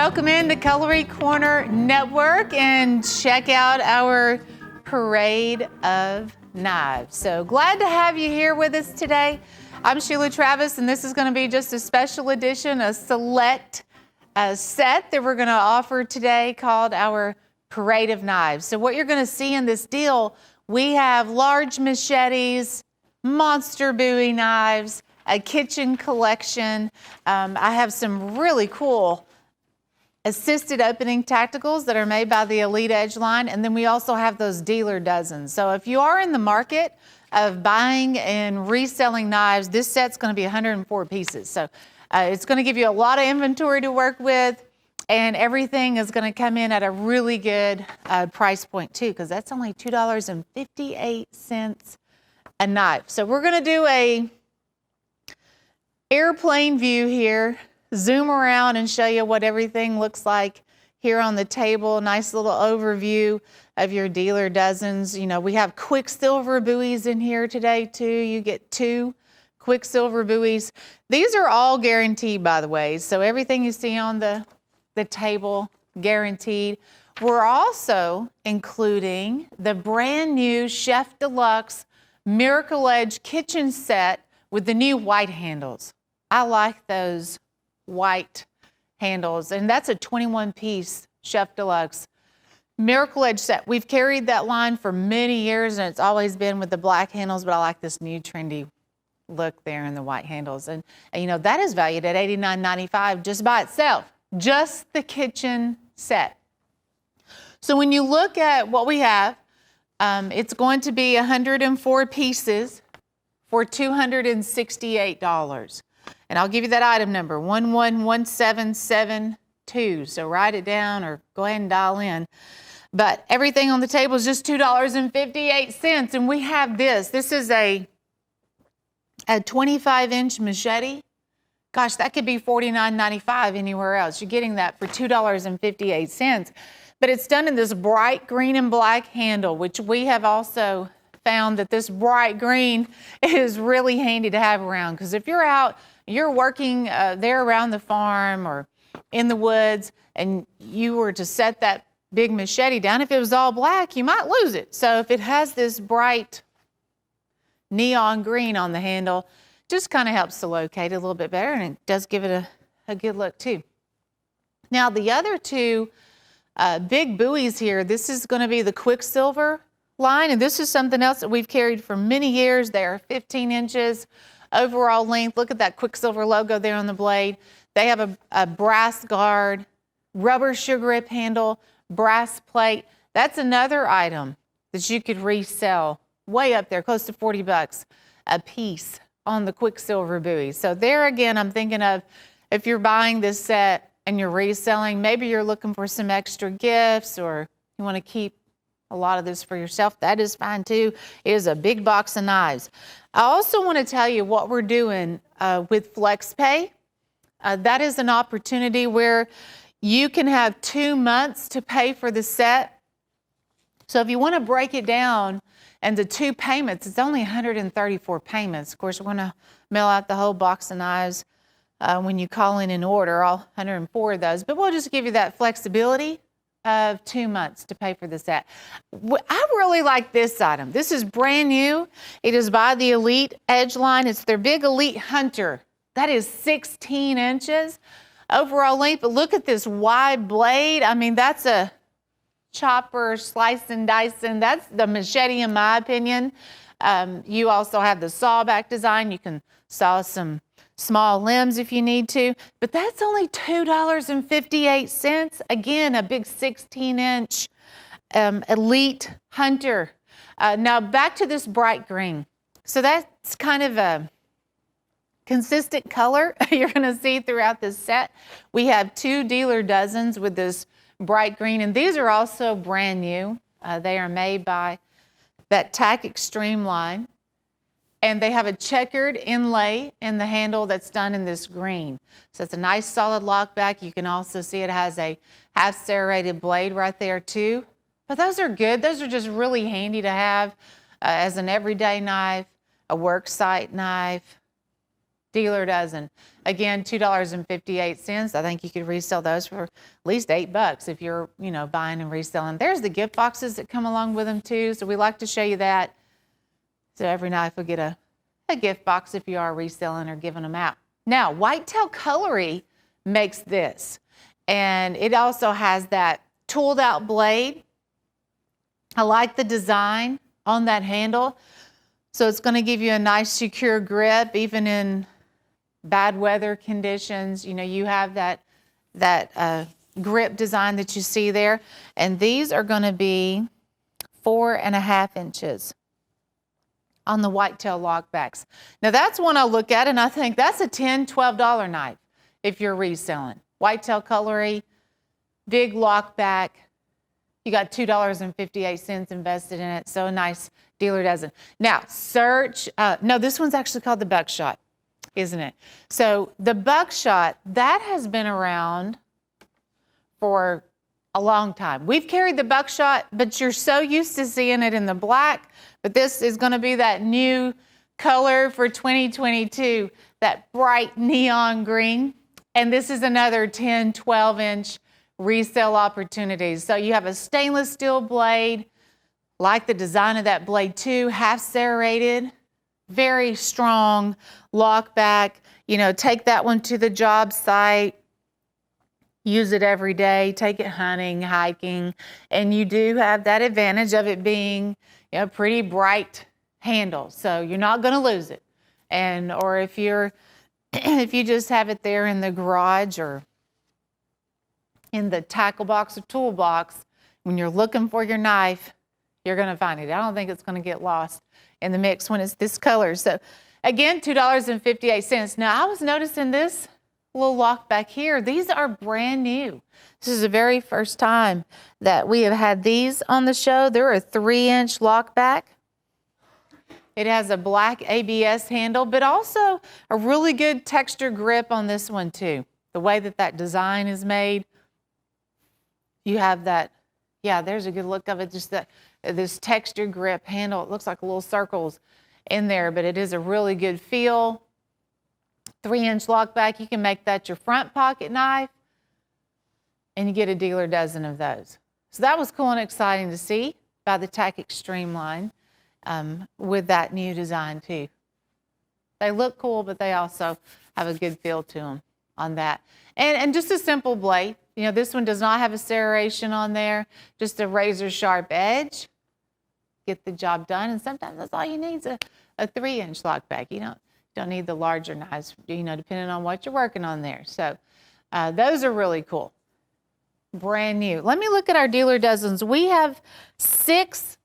Welcome in to Cutlery Corner Network and check out our parade of knives. So glad to have you here with us today. I'm Sheila Travis, and this is going to be just a special edition, a select set that we're going to offer today called our Parade of Knives. So what you're going to see in this deal, we have large machetes, monster Bowie knives, a kitchen collection. I have some really cool assisted opening tacticals that are made by the Elite Edge line, and then we also have those dealer dozens. So if you are in the market of buying and reselling knives, this set's going to be 104 pieces. So it's going to give you a lot of inventory to work with, and everything is going to come in at a really good price point too, because that's only $2.58 a knife. So we're going to do a airplane view here, zoom around and show you what everything looks like here on the table. Nice little overview of your dealer dozens. You know, we have Quicksilver buoys in here today too. You get 2 Quicksilver buoys. These are all guaranteed, by the way. So everything you see on the table, guaranteed. We're also including the brand new Chef Deluxe Miracle Edge kitchen set with the new white handles. I like those white handles, and that's a 21-piece Chef Deluxe Miracle Edge set. We've carried that line for many years, and it's always been with the black handles, but I like this new trendy look there in the white handles. And you know, that is valued at $89.95 just by itself, just the kitchen set. So when you look at what we have, it's going to be 104 pieces for $268. And I'll give you that item number, 111772. So write it down or go ahead and dial in. But everything on the table is just $2.58. And we have this. This is a 25-inch machete. Gosh, that could be $49.95 anywhere else. You're getting that for $2.58. But it's done in this bright green and black handle, which we have also found that this bright green is really handy to have around. Because if you're out, you're working there around the farm or in the woods, and you were to set that big machete down, if it was all black, you might lose it. So if it has this bright neon green on the handle, just kind of helps to locate it a little bit better, and it does give it a good look too. Now the other 2 big buoys here, this is going to be the Quicksilver line, and this is something else that we've carried for many years. They are 15 inches overall length. Look at that Quicksilver logo there on the blade. They have a brass guard, rubber sugar grip handle, brass plate. That's another item that you could resell way up there, close to $40 a piece on the Quicksilver buoy. So there again, I'm thinking of if you're buying this set and you're reselling, maybe you're looking for some extra gifts, or you want to keep a lot of this for yourself, that is fine too. It is a big box of knives. I also want to tell you what we're doing with FlexPay. That is an opportunity where you can have 2 months to pay for the set. So if you want to break it down into 2 payments, it's only 134 payments. Of course, we're going to mail out the whole box of knives when you call in order, all 104 of those. But we'll just give you that flexibility of 2 months to pay for the set. I really like this item. This is brand new. It is by the Elite Edge line. It's their big Elite Hunter. That is 16 inches overall length. But look at this wide blade. I mean, that's a chopper, slice and dicing. That's the machete in my opinion. You also have the sawback design. You can saw some small limbs if you need to, but that's only $2.58. Again, a big 16-inch Elite Hunter. Now back to this bright green. So that's kind of a consistent color you're going to see throughout this set. We have 2 dealer dozens with this bright green, and these are also brand new. They are made by that Tack Extreme line. And they have a checkered inlay in the handle that's done in this green. So it's a nice solid lockback. You can also see it has a half serrated blade right there too. But those are good. Those are just really handy to have as an everyday knife, a work site knife, dealer dozen. Again, $2.58. I think you could resell those for at least $8 if you're, buying and reselling. There's the gift boxes that come along with them too. So we like to show you that. So every knife will get a gift box if you are reselling or giving them out. Now, Whitetail Cutlery makes this, and it also has that tooled out blade. I like the design on that handle. So it's going to give you a nice secure grip even in bad weather conditions. You have that grip design that you see there. And these are going to be 4.5 inches on the Whitetail Lockbacks. Now that's one I'll look at and I think that's a $10, $12 knife if you're reselling. Whitetail Cutlery, big Lockback. You got $2.58 invested in it, so a nice dealer dozen. Now, no, this one's actually called the Buckshot, isn't it? So the Buckshot, that has been around for a long time. We've carried the Buckshot, but you're so used to seeing it in the black, but this is going to be that new color for 2022, that bright neon green, and this is another 10, 12-inch resale opportunities. So you have a stainless steel blade, like the design of that blade too, half serrated, very strong Lockback. Take that one to the job site, use it every day, take it hunting, hiking, and you do have that advantage of it being a pretty bright handle, so you're not going to lose it. Or if you just have it there in the garage or in the tackle box or toolbox, when you're looking for your knife, you're going to find it. I don't think it's going to get lost in the mix when it's this color. So again, $2.58. Now I was noticing this little lock back here. These are brand new. This is the very first time that we have had these on the show. They're a 3-inch lock back. It has a black ABS handle, but also a really good texture grip on this one too. The way that design is made. You have that, there's a good look of it, just this texture grip handle. It looks like little circles in there, but it is a really good feel. 3-inch Lockback, you can make that your front pocket knife, and you get a dealer dozen of those. So that was cool and exciting to see by the Tack Extreme line with that new design too. They look cool, but they also have a good feel to them on that. And just a simple blade. This one does not have a serration on there, just a razor sharp edge. Get the job done, and sometimes that's all you need is a 3-inch Lockback. You don't need the larger knives, depending on what you're working on there. So those are really cool. Brand new. Let me look at our dealer dozens. We have 6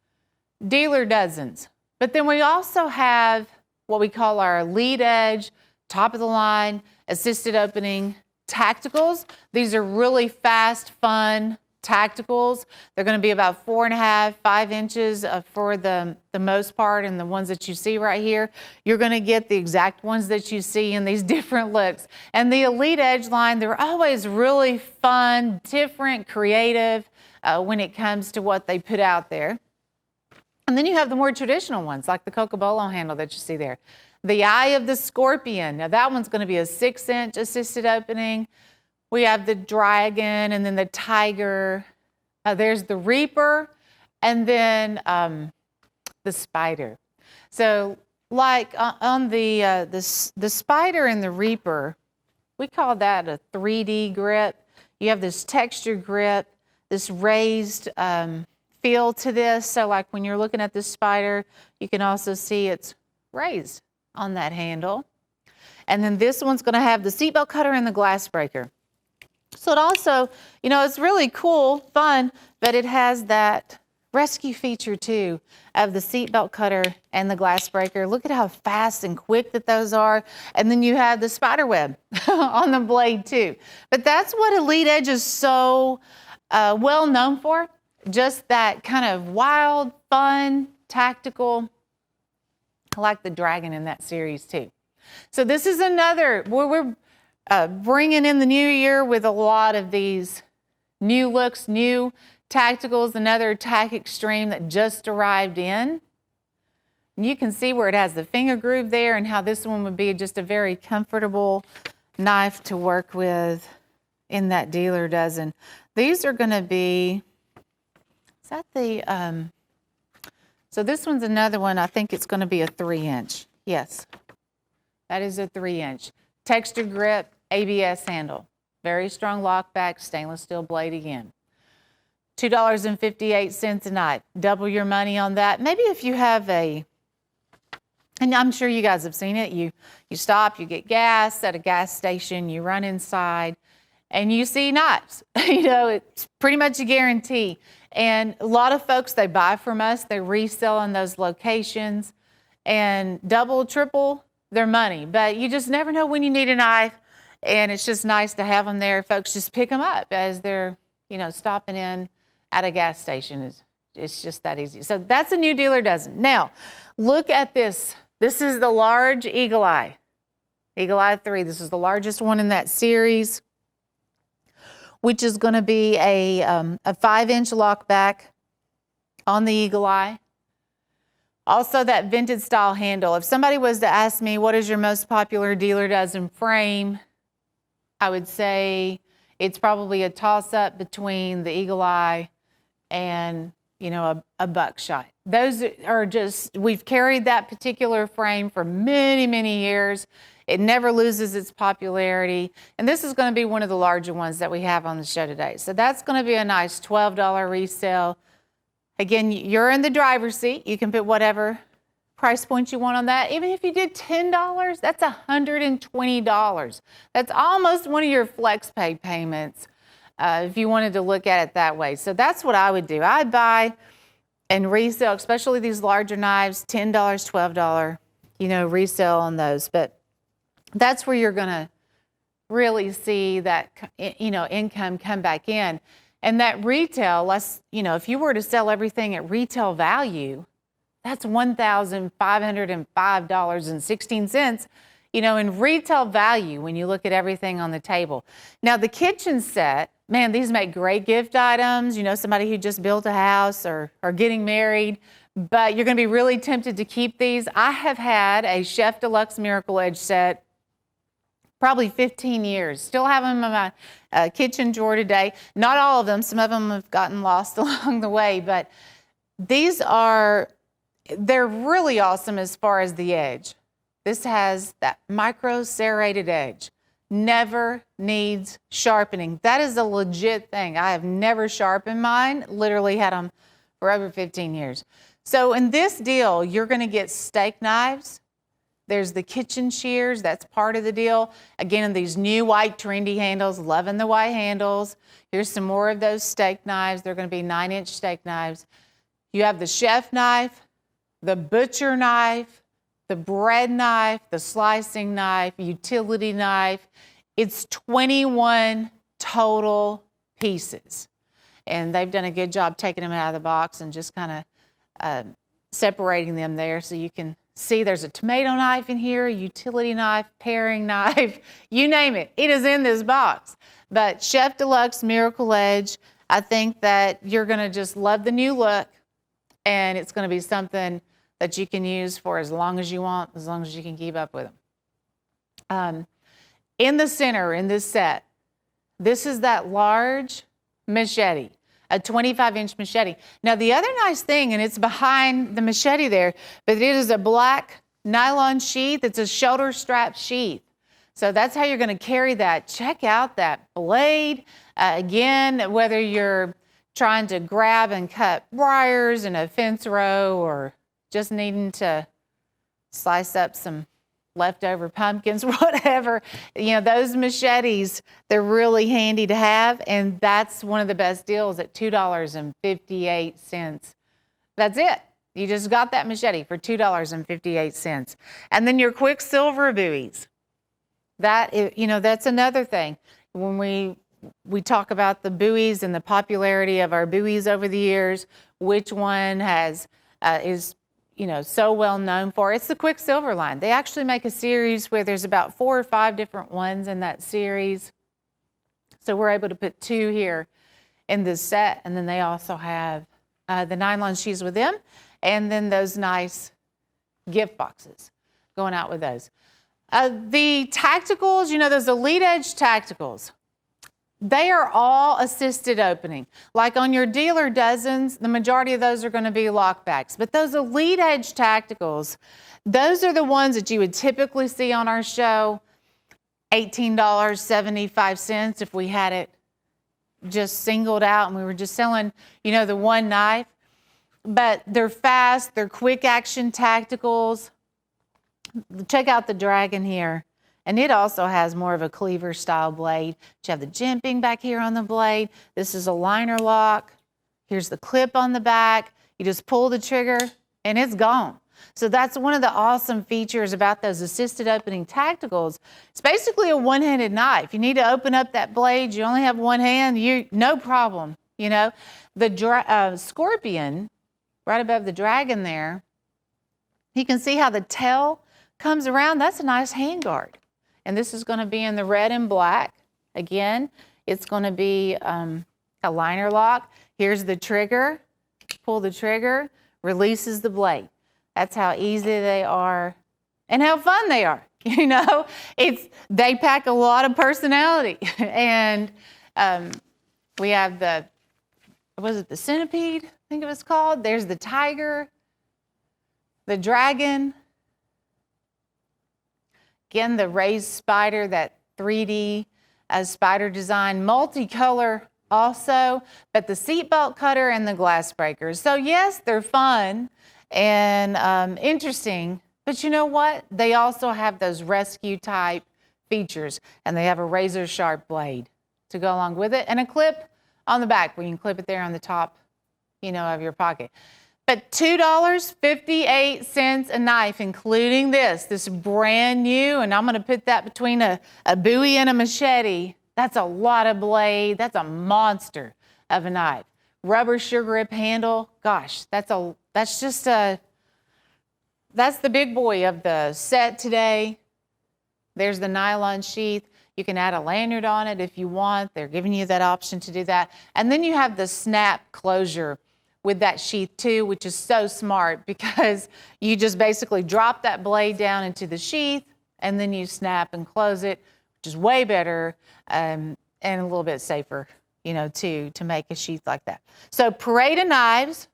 dealer dozens, but then we also have what we call our lead edge, top of the line, assisted opening tacticals. These are really fast, fun tacticals. They're going to be about 4.5, 5 inches for the most part, and the ones that you see right here, you're going to get the exact ones that you see in these different looks. And the Elite Edge line, they're always really fun, different, creative when it comes to what they put out there. And then you have the more traditional ones, like the Cocobolo handle that you see there. The Eye of the Scorpion. Now that one's going to be a 6-inch assisted opening. We have the Dragon and then the Tiger. There's the Reaper and then the Spider. So like on the Spider and the Reaper, we call that a 3D grip. You have this texture grip, this raised feel to this. So like when you're looking at the Spider, you can also see it's raised on that handle. And then this one's going to have the seatbelt cutter and the glass breaker. So it also, it's really cool, fun, but it has that rescue feature too of the seatbelt cutter and the glass breaker. Look at how fast and quick that those are. And then you have the spider web on the blade too. But that's what Elite Edge is so well known for. Just that kind of wild, fun, tactical. I like the Dragon in that series too. So this is another, we're bringing in the new year with a lot of these new looks, new tacticals, another Tack Extreme that just arrived in. And you can see where it has the finger groove there and how this one would be just a very comfortable knife to work with in that dealer dozen. These are going to be, is that the, so this one's another one. I think it's going to be a 3-inch. Yes, that is a 3-inch. Texture grip, ABS handle. Very strong lockback, stainless steel blade again. $2.58 a knife. Double your money on that. Maybe if you have a, and I'm sure you guys have seen it, you stop, you get gas at a gas station, you run inside, and you see knives. You know, it's pretty much a guarantee. And a lot of folks, they buy from us, they resell in those locations, and double, triple their money. But you just never know when you need a knife, and it's just nice to have them there. Folks just pick them up as they're, you know, stopping in at a gas station. It's just that easy. So that's a new dealer dozen. Now, look at this. This is the large Eagle Eye. Eagle Eye 3. This is the largest one in that series, which is going to be a 5-inch lockback on the Eagle Eye. Also that vintage style handle. If somebody was to ask me, what is your most popular dealer dozen frame? I would say it's probably a toss-up between the Eagle Eye and, you know, a buckshot. Those are just, we've carried that particular frame for many, many years. It never loses its popularity. And this is going to be one of the larger ones that we have on the show today. So that's going to be a nice $12 resale. Again, you're in the driver's seat. You can put whatever price point you want on that. Even if you did $10, that's $120. That's almost one of your flex pay payments if you wanted to look at it that way. So that's what I would do. I'd buy and resell, especially these larger knives, $10, $12, you know, resell on those. But that's where you're going to really see that, you know, income come back in. And that retail, you know, if you were to sell everything at retail value, that's $1,505.16, you know, in retail value when you look at everything on the table. Now, the kitchen set, man, these make great gift items. You know, somebody who just built a house or getting married, but you're going to be really tempted to keep these. I have had a Chef Deluxe Miracle Edge set probably 15 years. Still have them in my kitchen drawer today. Not all of them. Some of them have gotten lost along the way, but these are, they're really awesome as far as the edge. This has that micro serrated edge. Never needs sharpening. That is a legit thing. I have never sharpened mine. Literally had them for over 15 years. So in this deal, you're going to get steak knives. There's the kitchen shears. That's part of the deal. Again, these new white trendy handles. Loving the white handles. Here's some more of those steak knives. They're going to be 9-inch steak knives. You have the chef knife, the butcher knife, the bread knife, the slicing knife, utility knife. It's 21 total pieces. And they've done a good job taking them out of the box and just kind of separating them there so you can see there's a tomato knife in here, utility knife, paring knife, you name it. It is in this box. But Chef Deluxe Miracle Edge, I think that you're going to just love the new look, and it's going to be something that you can use for as long as you want, as long as you can keep up with them. In the center, in this set, this is that large machete, a 25-inch machete. Now, the other nice thing, and it's behind the machete there, but it is a black nylon sheath. It's a shoulder strap sheath. So that's how you're going to carry that. Check out that blade. Again, whether you're trying to grab and cut briars in a fence row or just needing to slice up some leftover pumpkins, whatever, you know, those machetes, they're really handy to have, and that's one of the best deals at $2.58. That's it. You just got that machete for $2.58. And then your Quicksilver buoys. That, you know, that's another thing. When we talk about the buoys and the popularity of our buoys over the years, which one is you know, so well known for. It's the Quicksilver line. They actually make a series where there's about 4 or 5 different ones in that series. So we're able to put 2 here in this set. And then they also have the nylon sheaths with them, and then those nice gift boxes going out with those. The tacticals, you know, those Elite Edge tacticals, they are all assisted opening. Like on your dealer dozens, the majority of those are going to be lockbacks. But those Elite Edge tacticals, those are the ones that you would typically see on our show, $18.75 if we had it just singled out and we were just selling, you know, the one knife. But they're fast, they're quick action tacticals. Check out the Dragon here. And it also has more of a cleaver style blade. You have the jimping back here on the blade. This is a liner lock. Here's the clip on the back. You just pull the trigger and it's gone. So that's one of the awesome features about those assisted opening tacticals. It's basically a one-handed knife. You need to open up that blade. You only have one hand. No problem. You know, the Scorpion right above the Dragon there, you can see how the tail comes around. That's a nice handguard. And this is going to be in the red and black. Again, it's going to be a liner lock. Here's the trigger. Pull the trigger, releases the blade. That's how easy they are and how fun they are. You know, they pack a lot of personality. And we have the centipede, I think it was called. There's the tiger, the dragon. Again, the raised spider, that 3D spider design, multicolor also, but the seatbelt cutter and the glass breakers. So yes, they're fun and interesting, but you know what? They also have those rescue type features, and they have a razor sharp blade to go along with it and a clip on the back where you can clip it there on the top, you know, of your pocket. But $2.58 a knife, including this brand new, and I'm going to put that between a Bowie and a Machete. That's a lot of blade. That's a monster of a knife. Rubber sure grip handle. Gosh, that's the big boy of the set today. There's the nylon sheath. You can add a lanyard on it if you want. They're giving you that option to do that. And then you have the snap closure with that sheath too, which is so smart because you just basically drop that blade down into the sheath and then you snap and close it, which is way better and a little bit safer, you know, to make a sheath like that. So Parade of Knives,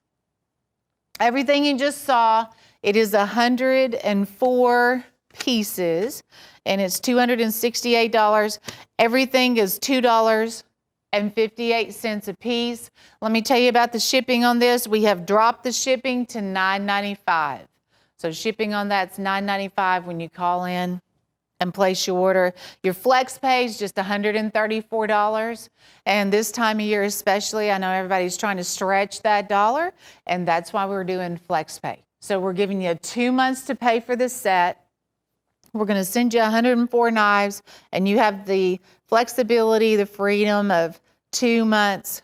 everything you just saw, it is 104 pieces and it's $268. Everything is $2.58 a piece. Let me tell you about the shipping on this. We have dropped the shipping to $9.95. So shipping on that's $9.95 when you call in and place your order. Your flex pay is just $134. And this time of year especially, I know everybody's trying to stretch that dollar, and that's why we're doing flex pay. So we're giving you 2 months to pay for this set. We're going to send you 104 knives, and you have the flexibility, the freedom of 2 months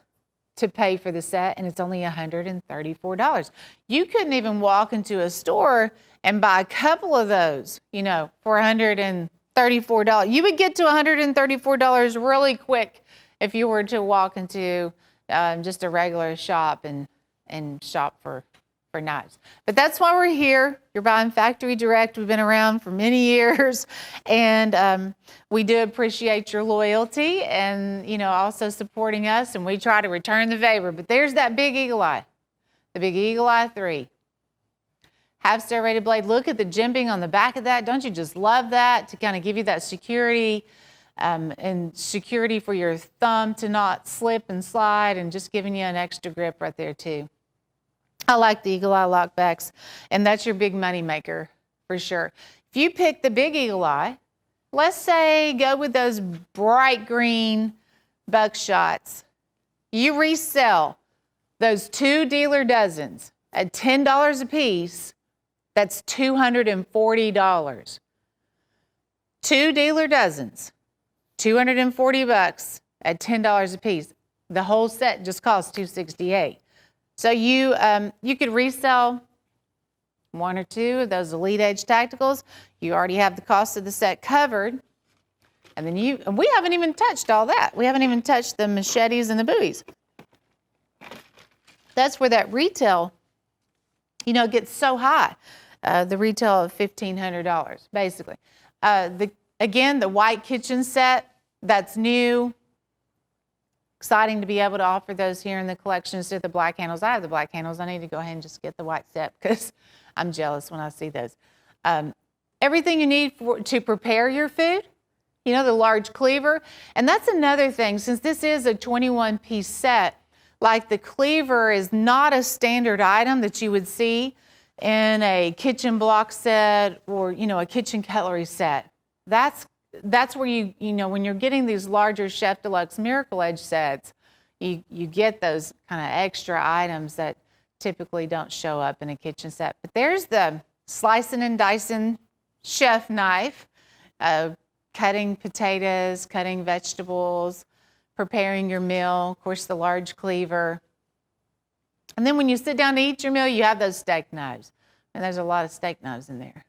to pay for the set, and it's only $134. You couldn't even walk into a store and buy a couple of those, you know, for $134. You would get to $134 really quick if you were to walk into just a regular shop and shop for knives. But that's why we're here. You're buying factory direct. We've been around for many years, and we do appreciate your loyalty and, you know, also supporting us, and we try to return the favor. But there's that big Eagle Eye, the big Eagle Eye 3. Half serrated blade. Look at the jimping on the back of that. Don't you just love that, to kind of give you that security and security for your thumb to not slip and slide, and just giving you an extra grip right there too. I like the Eagle Eye lockbacks, and that's your big money maker for sure. If you pick the big Eagle Eye, let's say go with those bright green buckshots. You resell those 2 dealer dozens at $10 a piece, that's $240. 2 dealer dozens, $240 at $10 a piece. The whole set just costs $268. So you could resell 1 or 2 of those Elite Edge tacticals. You already have the cost of the set covered. And then we haven't even touched all that. We haven't even touched the machetes and the Bowies. That's where that retail, you know, gets so high. The retail of $1,500, basically. Again, the white kitchen set, that's new. Exciting to be able to offer those here in the collection instead of the black handles. I have the black handles. I need to go ahead and just get the white set because I'm jealous when I see those. Everything you need to prepare your food, you know, the large cleaver. And that's another thing, since this is a 21-piece set, like the cleaver is not a standard item that you would see in a kitchen block set or, you know, a kitchen cutlery set. That's where you know, when you're getting these larger Chef Deluxe Miracle Edge sets, you get those kind of extra items that typically don't show up in a kitchen set. But there's the slicing and dicing chef knife, cutting potatoes, cutting vegetables, preparing your meal, of course the large cleaver. And then when you sit down to eat your meal, you have those steak knives. And there's a lot of steak knives in there.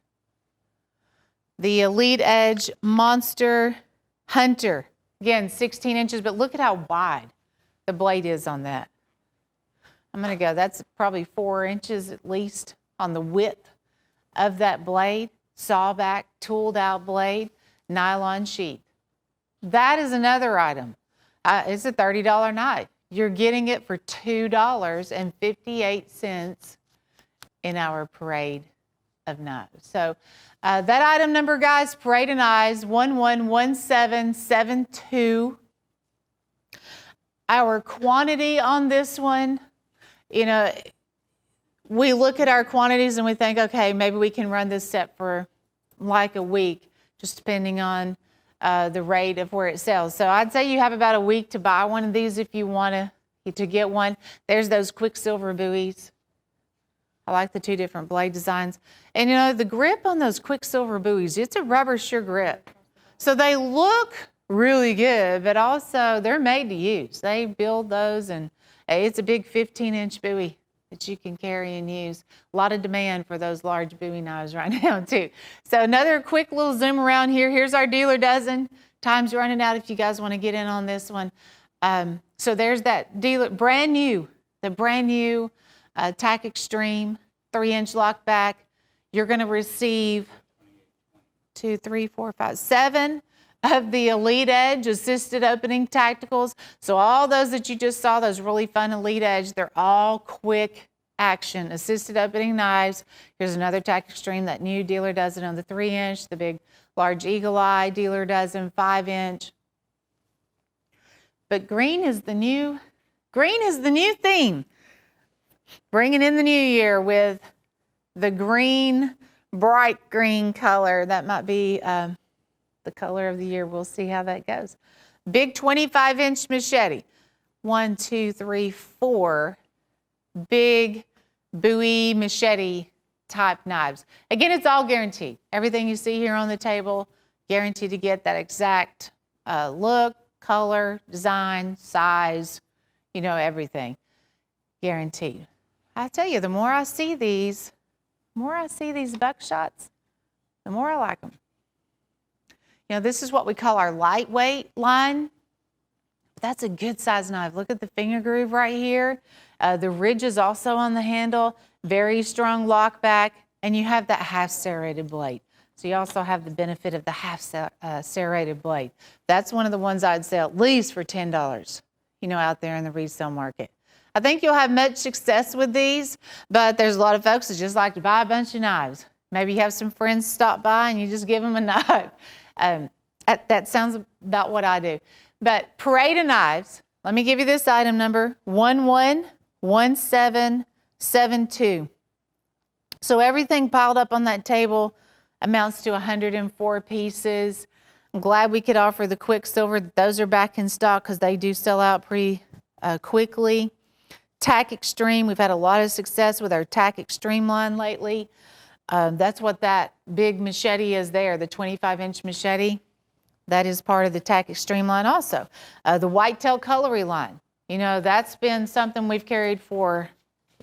The Elite Edge Monster Hunter. Again, 16 inches, but look at how wide the blade is on that. I'm going to go, that's probably 4 inches at least on the width of that blade. Sawback, tooled out blade, nylon sheath. That is another item. It's a $30 knife. You're getting it for $2.58 in our parade of knives. So that item number, guys, Parade of Knives, 111772. Our quantity on this one, you know, we look at our quantities and we think, okay, maybe we can run this set for like a week, just depending on the rate of where it sells. So I'd say you have about a week to buy one of these if you want to get one. There's those Quicksilver buoys. I like the two different blade designs. And you know, the grip on those Quicksilver buoys, it's a rubber sure grip. So they look really good, but also they're made to use. They build those, and it's a big 15-inch buoy that you can carry and use. A lot of demand for those large buoy knives right now too. So another quick little zoom around here. Here's our dealer dozen. Time's running out if you guys want to get in on this one. So there's that dealer, brand new, the brand new Tack Extreme 3-inch lockback. You're going to receive 7 of the Elite Edge assisted opening tacticals. So all those that you just saw, those really fun Elite Edge, they're all quick action assisted opening knives. Here's another Tack Extreme, that new dealer dozen on the 3-inch, the big large Eagle Eye dealer dozen 5-inch. But green is the new theme. Bringing in the new year with the green, bright green color. That might be the color of the year. We'll see how that goes. Big 25-inch machete. 1, 2, 3, 4 big buoy machete type knives. Again, it's all guaranteed. Everything you see here on the table, guaranteed to get that exact look, color, design, size, you know, everything. Guaranteed. I tell you, the more I see these buckshots, the more I like them. You know, this is what we call our lightweight line. That's a good size knife. Look at the finger groove right here. The ridge is also on the handle. Very strong lockback. And you have that half serrated blade. So you also have the benefit of the half serrated blade. That's one of the ones I'd sell at least for $10, you know, out there in the resale market. I think you'll have much success with these, but there's a lot of folks that just like to buy a bunch of knives. Maybe you have some friends stop by and you just give them a knife. That sounds about what I do. But Parade of Knives, let me give you this item number, 111772. So everything piled up on that table amounts to 104 pieces. I'm glad we could offer the Quicksilver. Those are back in stock because they do sell out pretty quickly. Tack Extreme, we've had a lot of success with our Tack Extreme line lately. That's what that big machete is there, the 25-inch machete. That is part of the Tack Extreme line also. The Whitetail Cutlery line, you know, that's been something we've carried for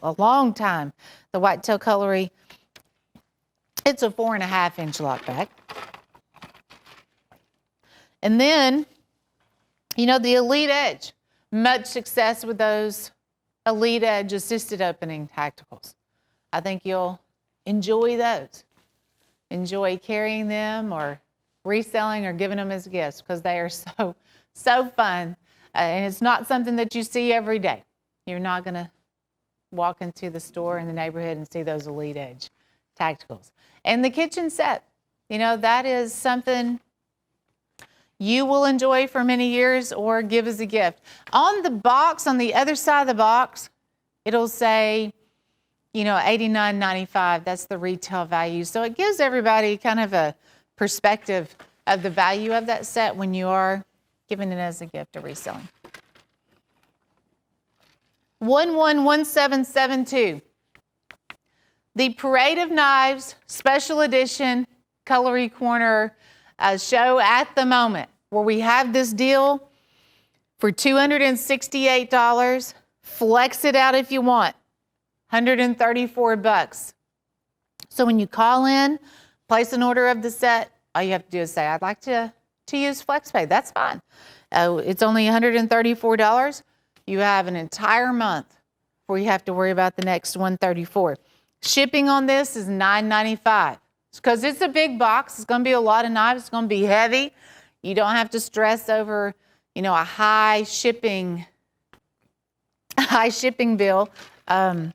a long time. The Whitetail Cutlery, it's a 4.5-inch lockback. And then, you know, the Elite Edge, much success with those Elite Edge assisted opening tacticals. I think you'll enjoy those. Enjoy carrying them or reselling or giving them as gifts because they are so fun. And it's not something that you see every day. You're not going to walk into the store in the neighborhood and see those Elite Edge tacticals. And the kitchen set, you know, that is something you will enjoy for many years or give as a gift. On the box, on the other side of the box, it'll say, you know, $89.95. That's the retail value. So it gives everybody kind of a perspective of the value of that set when you are giving it as a gift or reselling. 111772. The Parade of Knives Special Edition Cutlery Corner show at the moment, where we have this deal for $268. Flex it out if you want. $134. So when you call in, place an order of the set, all you have to do is say, I'd like to use FlexPay. That's fine. It's only $134. You have an entire month before you have to worry about the next $134. Shipping on this is $9.95. Because it's a big box. It's going to be a lot of knives. It's going to be heavy. You don't have to stress over, you know, a high shipping bill. I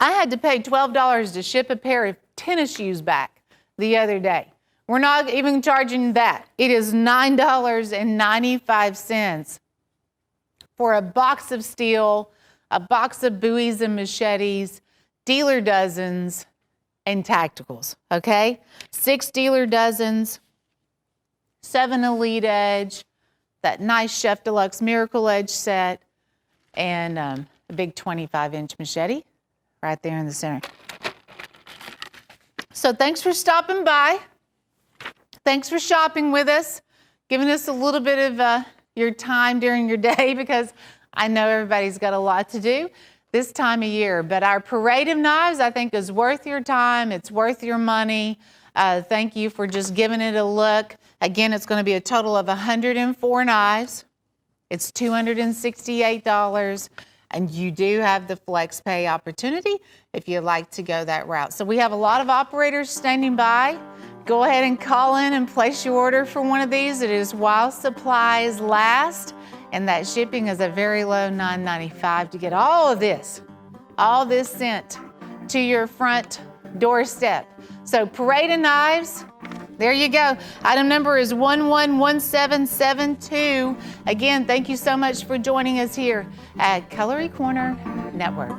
had to pay $12 to ship a pair of tennis shoes back the other day. We're not even charging that. It is $9.95 for a box of steel, a box of buoys and machetes, dealer dozens, and tacticals, okay? 6 dealer dozens, 7 Elite Edge, that nice Chef Deluxe Miracle Edge set, and a big 25-inch machete right there in the center. So thanks for stopping by. Thanks for shopping with us, giving us a little bit of your time during your day, because I know everybody's got a lot to do this time of year. But our Parade of Knives, I think, is worth your time. It's worth your money. Thank you for just giving it a look. Again, it's going to be a total of 104 knives. It's $268. And you do have the FlexPay opportunity if you'd like to go that route. So we have a lot of operators standing by. Go ahead and call in and place your order for one of these. It is while supplies last. And that shipping is a very low $9.95 to get all this sent to your front doorstep. So Parade of Knives, there you go. Item number is 111772. Again, thank you so much for joining us here at Cutlery Corner Network.